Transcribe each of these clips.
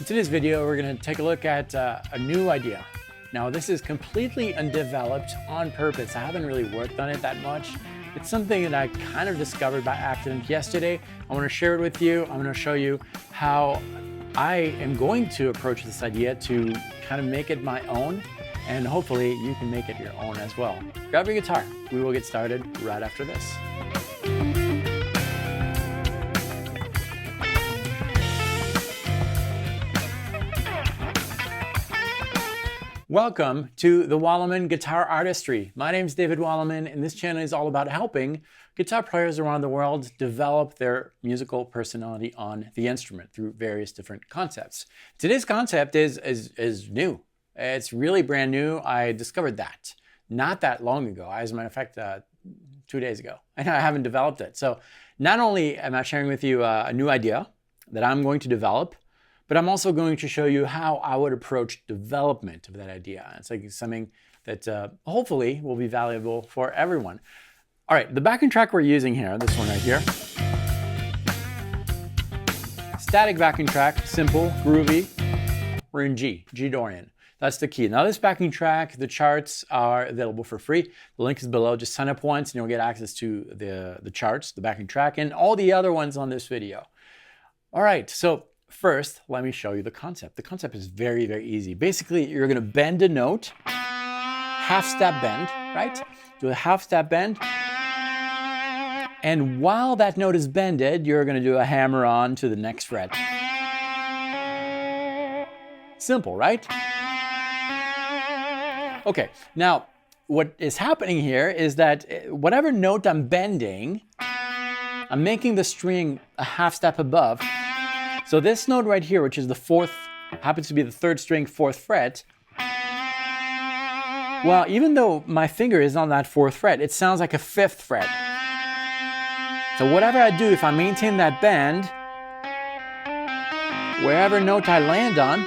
today's video, we're going to take a look at a new idea. Now, this is completely undeveloped on purpose. I haven't really worked on it that much. It's something that I kind of discovered by accident yesterday. I want to share it with you. I'm going to show you how I am going to approach this idea to kind of make it my own, and hopefully you can make it your own as well. Grab your guitar. We will get started right after this. Welcome to the Wallaman Guitar Artistry. My name is David Wallaman, and this channel is all about helping guitar players around the world develop their musical personality on the instrument through various different concepts. Today's concept is new. It's really brand new. I discovered that not that long ago. As a matter of fact, 2 days ago, and I haven't developed it. So not only am I sharing with you a new idea that I'm going to develop, but I'm also going to show you how I would approach development of that idea. It's like something that hopefully will be valuable for everyone. All right, the backing track we're using here, this one right here. Static backing track, simple, groovy. We're in G Dorian. That's the key. Now this backing track, the charts are available for free. The link is below. Just sign up once and you'll get access to the charts, the backing track, and all the other ones on this video. All right, so first, let me show you the concept. The concept is very, very easy. Basically, you're going to bend a note, half step bend, right? Do a half step bend. And while that note is bended, you're going to do a hammer on to the next fret. Simple, right? Okay, now what is happening here is that whatever note I'm bending, I'm making the string a half step above. So this note right here, which is the fourth, happens to be the third string, fourth fret. Well, even though my finger is on that fourth fret, it sounds like a fifth fret. So whatever I do, if I maintain that bend, wherever note I land on,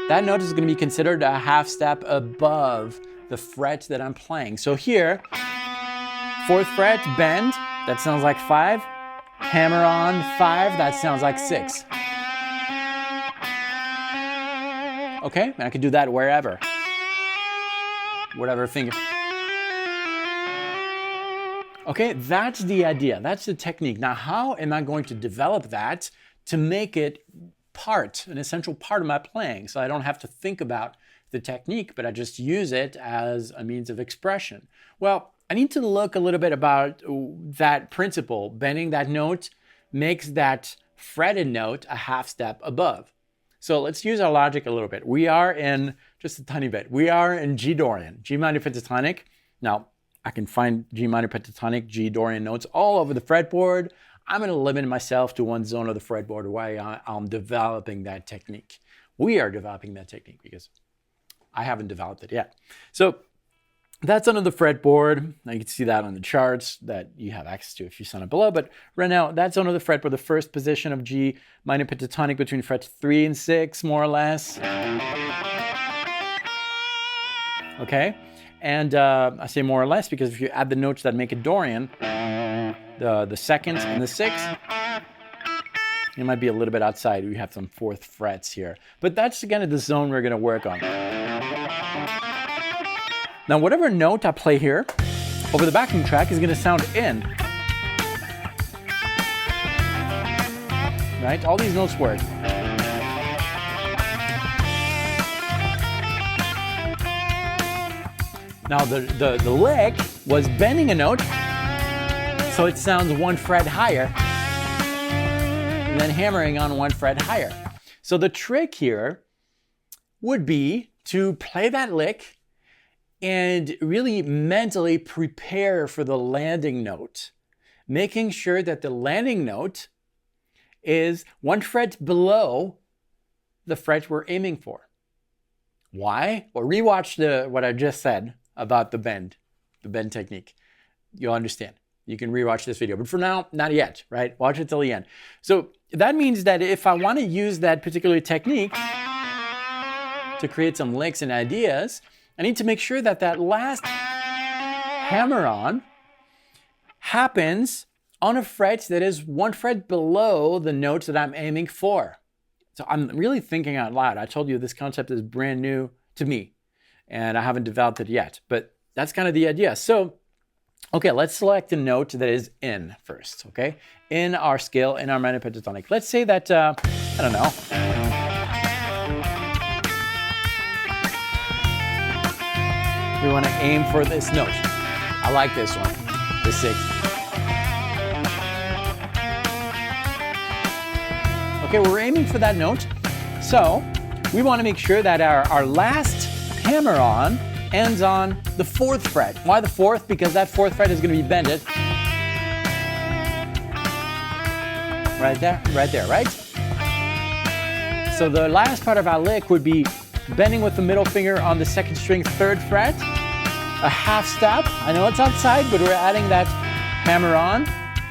that note is going to be considered a half step above the fret that I'm playing. So here, fourth fret, bend, that sounds like 5. Hammer on 5, that sounds like 6. Okay, and I can do that wherever. Whatever finger. Okay, that's the idea. That's the technique. Now, how am I going to develop that to make it an essential part of my playing, so I don't have to think about the technique, but I just use it as a means of expression? Well, I need to look a little bit about that principle. Bending that note makes that fretted note a half step above. So let's use our logic a little bit. We are in, just a tiny bit, we are in G Dorian, G minor pentatonic. Now, I can find G minor pentatonic, G Dorian notes all over the fretboard. I'm going to limit myself to one zone of the fretboard where I'm developing that technique. We are developing that technique because I haven't developed it yet. So that's under the fretboard. Now you can see that on the charts that you have access to if you sign up below. But right now, that's under the fretboard, the first position of G minor pentatonic between frets 3 and 6, more or less. Okay, and I say more or less because if you add the notes that make it Dorian, the seconds and the sixth, it might be a little bit outside. We have some fourth frets here. But that's again the zone we're going to work on. Now, whatever note I play here over the backing track is going to sound in. Right? All these notes work. Now, the lick was bending a note, so it sounds one fret higher, and then hammering on one fret higher. So the trick here would be to play that lick and really mentally prepare for the landing note, making sure that the landing note is one fret below the fret we're aiming for. Why? Well, rewatch what I just said about the bend technique. You'll understand. You can rewatch this video, but for now, not yet, right? Watch it till the end. So that means that if I want to use that particular technique to create some licks and ideas, I need to make sure that that last hammer on happens on a fret that is one fret below the notes that I'm aiming for. So I'm really thinking out loud. I told you this concept is brand new to me and I haven't developed it yet, but that's kind of the idea. So, okay, let's select a note that is in first, okay? In our scale, in our minor pentatonic. Let's say that, I don't know. We want to aim for this note. I like this one, the 6th. Okay, we're aiming for that note. So we want to make sure that our last hammer on ends on the 4th fret. Why the 4th? Because that 4th fret is going to be bended. Right there, right? So the last part of our lick would be bending with the middle finger on the 2nd string 3rd fret, a half step. I know it's outside, but we're adding that hammer on,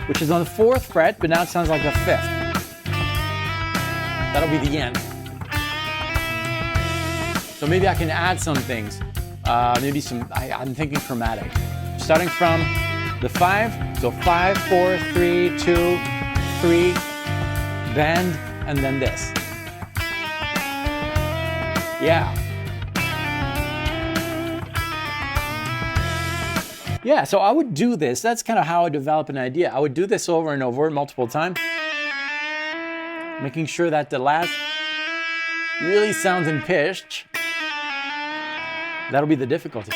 which is on the 4th fret, but now it sounds like the 5th. That'll be the end. So maybe I can add some things. Maybe some, I'm thinking chromatic. Starting from the 5, so 5, 4, 3, 2, 3, bend, and then this. Yeah. Yeah, so I would do this. That's kind of how I develop an idea. I would do this over and over multiple times, making sure that the last really sounds in pitch. That'll be the difficulty.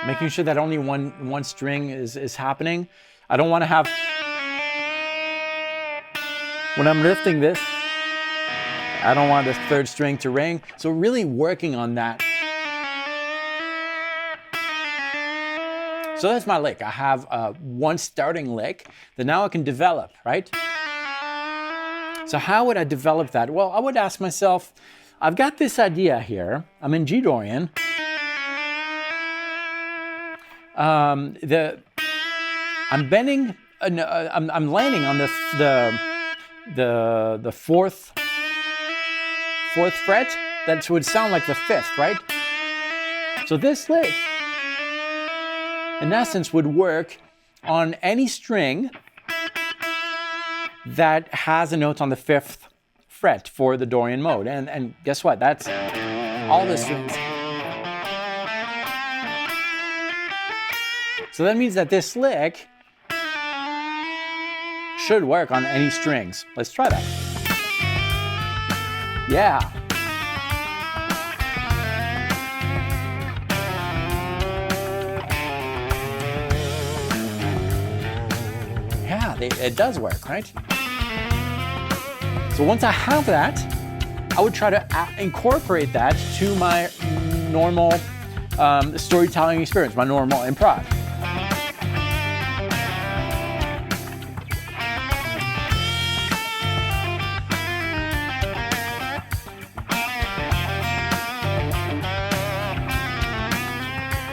Making sure that only one string is happening. I don't want to have, when I'm lifting this, I don't want the 3rd string to ring. So really working on that. So that's my lick. I have one starting lick that now I can develop, right? So how would I develop that? Well, I would ask myself, I've got this idea here. I'm in G Dorian. I'm bending. I'm landing on the 4th fret. That would sound like the 5th, right? So this lick, in essence, would work on any string that has a note on the 5th fret for the Dorian mode. And guess what? That's all the strings. So that means that this lick should work on any strings. Let's try that. Yeah. It does work, right? So once I have that, I would try to incorporate that to my normal storytelling experience, my normal improv.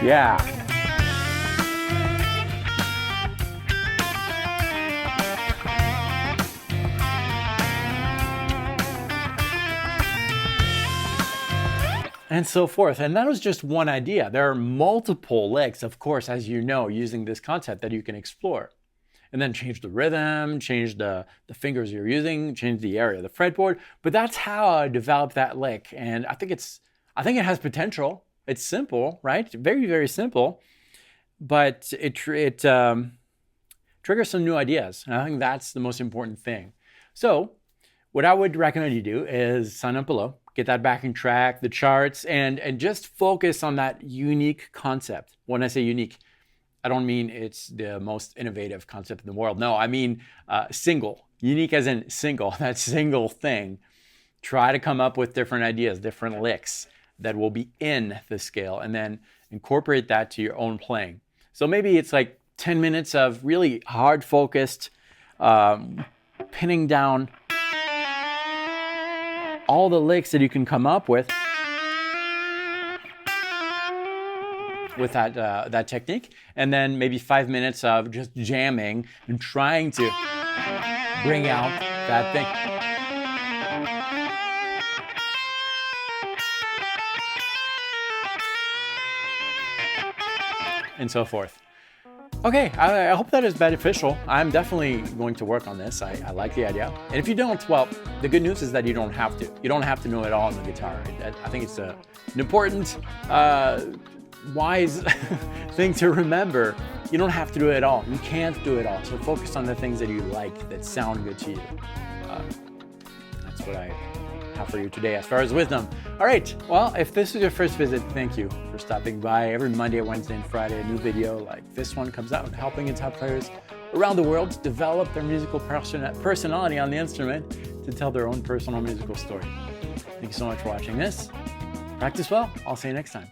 Yeah. And so forth. And that was just one idea. There are multiple licks, of course, as you know, using this concept that you can explore. And then change the rhythm, change the fingers you're using, change the area of the fretboard. But that's how I developed that lick. And I think it has potential. It's simple, right? Very, very simple. But it triggers some new ideas. And I think that's the most important thing. So what I would recommend you do is sign up below. Get that backing track, the charts, and just focus on that unique concept. When I say unique, I don't mean it's the most innovative concept in the world. No, I mean single. Unique as in single, that single thing. Try to come up with different ideas, different licks that will be in the scale, and then incorporate that to your own playing. So maybe it's like 10 minutes of really hard-focused, pinning down all the licks that you can come up with that technique, and then maybe 5 minutes of just jamming and trying to bring out that thing. And so forth. Okay, I hope that is beneficial. I'm definitely going to work on this. I like the idea. And if you don't, well, the good news is that you don't have to. You don't have to know it all on the guitar. I think it's an important, wise thing to remember. You don't have to do it all. You can't do it all. So focus on the things that you like, that sound good to you. That's what I have for you today as far as wisdom. All right, well, if this is your first visit, thank you for stopping by. Every Monday, Wednesday, and Friday, a new video like this one comes out, helping guitar players around the world develop their musical personality on the instrument to tell their own personal musical story. Thank you so much for watching this. Practice well. I'll see you next time.